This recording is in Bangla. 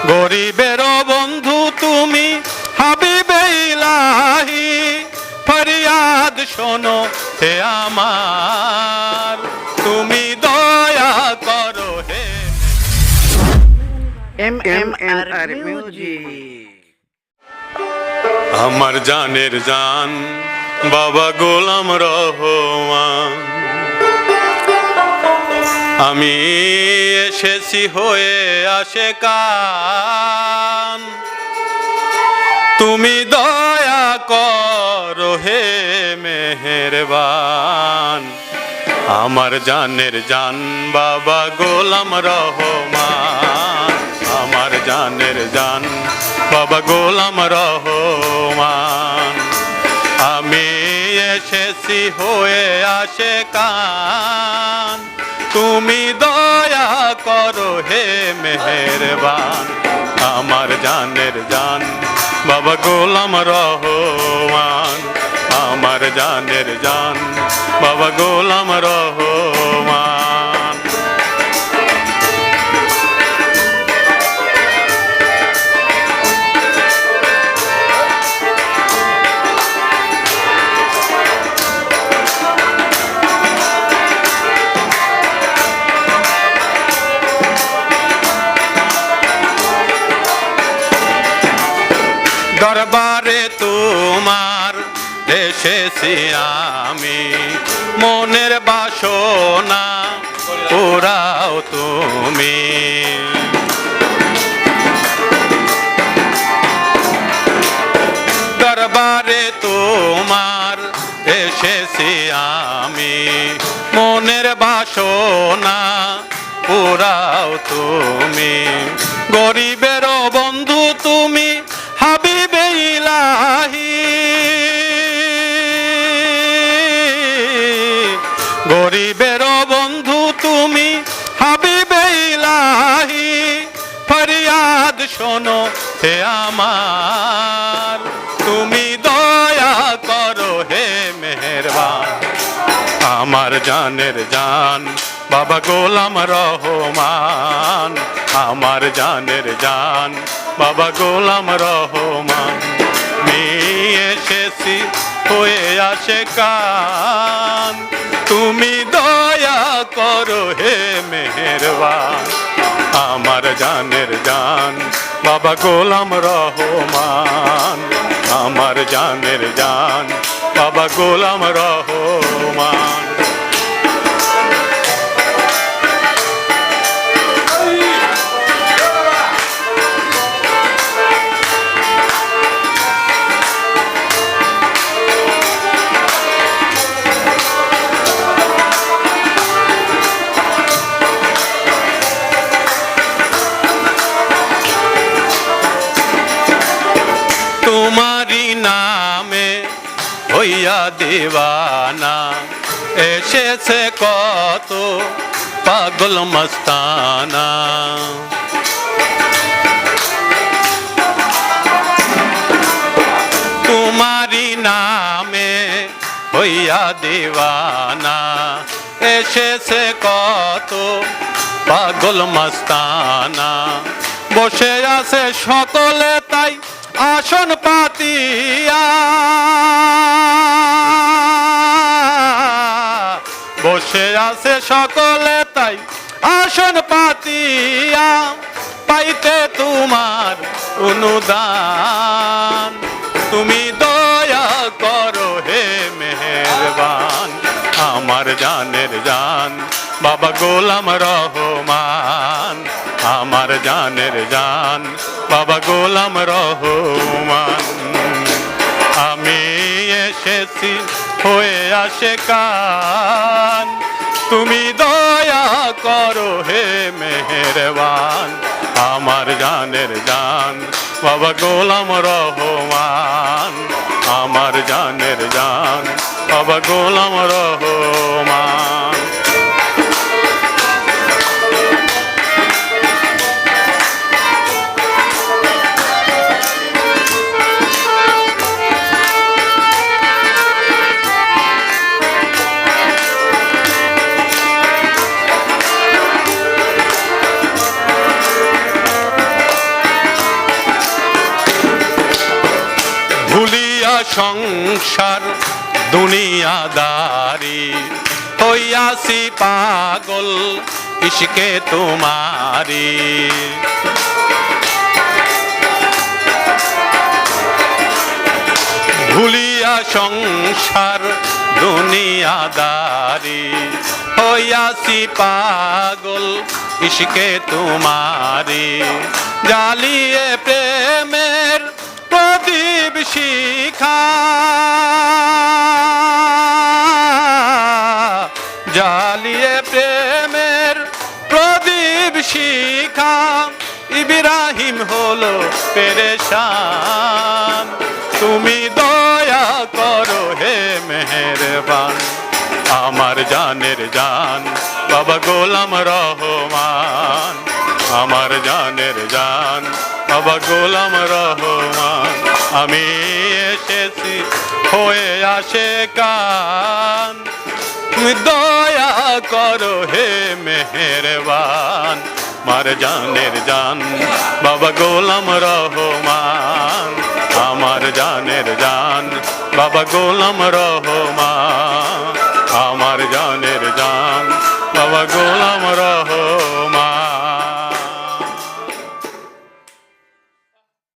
গরিবের বন্ধু তুমি হাবিবে ইলাহি, ফরিয়াদ শোনো হে আমার, তুমি দয়া করো হে। MMR music. আমার জানের জান বাবা গোলাম রহমান, আমি এসেছি হয়ে আশেকান, তুমি দয়া করো হে মেহেরবান। আমার জানের জান বাবা গোলাম রহমান, আমার জানের জান বাবা গোলাম রহমান, আমি এসেছি হয়ে আশেকান, তুমি দয়া করো হে মেহেরবান। আমার জানের জান বাবা গোলাম রহমান, আমার জানের জান বাবা গোলাম রহমান। দরবারে তোমার এসেছি আমি, মনের বাসনা পুরাও তুমি। দরবারে তোমার এসেছি আমি, মনের বাসনা পুরাও তুমি। গরিবের বন্ধু তুমি হাবিবে ইলাহি, গরিবের বন্ধু তুমি হাবিবে ইলাহি, ফরিয়াদ শোনো হে আমার, তুমি দয়া করো হে মেহেরবান। আমার জানের জান বাবা গোলাম রহমান, আমার জানের জান বাবা গোলাম রহমান, নিয়ে এসেছি হয়ে আশেকান, তুমি দয়া করো হে মেহেরবান। আমার জানের জান বাবা গোলাম রহমান, আমার জানের জান বাবা গোলাম রহমান। তোমারি নামে হইয়া দিওয়ানা, এসেছে কত পাগল মস্তানা। তোমারি নামে হইয়া দিওয়ানা, এসেছে কত পাগল মস্তানা। বসে আছে সকলে তাই আসন পাতিয়া, বসে আছে সকলে তাই আসন পাতিয়া, পাইতে তোমার অনুদান, তুমি দয়া করো হে মেহেরবান। আমার জানের জান বাবা গোলাম রহমান, আমার জানের জান বাবা গোলাম রহমান, আমি এসেছি হয়ে আশেকান, তুমি দয়া করো হে মেহেরবান। আমার জানের জান বাবা গোলাম রহমান, আমার জানের জান বাবা গোলাম রহমান। সংসার দুনিয়াদারি হইয়াছি পাগল ইশকে তোমারি ভুলিয়া সংসার দুনিয়াদারি হইয়াছি পাগল ইশকে তোমারি জ্বালিয়ে প্রেমের প্রদীপ শিখা জ্বালিয়ে প্রেমের প্রদীপ শিখা ইব্রাহিম হলো পেরেশান তুমি দয়া করো হে মেহেরবান আমার জানের জান বাবা গোলাম রহমান আমার জানের জান বাবা গোলাম রহমান আমি এসেছি হয়ে আসে কান তুমি দয়া করো হে মেহেরবান মার জানের জান বাবা গোলাম রহমান আমার জানের জান বাবা গোলাম রহমান আমার জানের জান বাবা গোলাম রহমান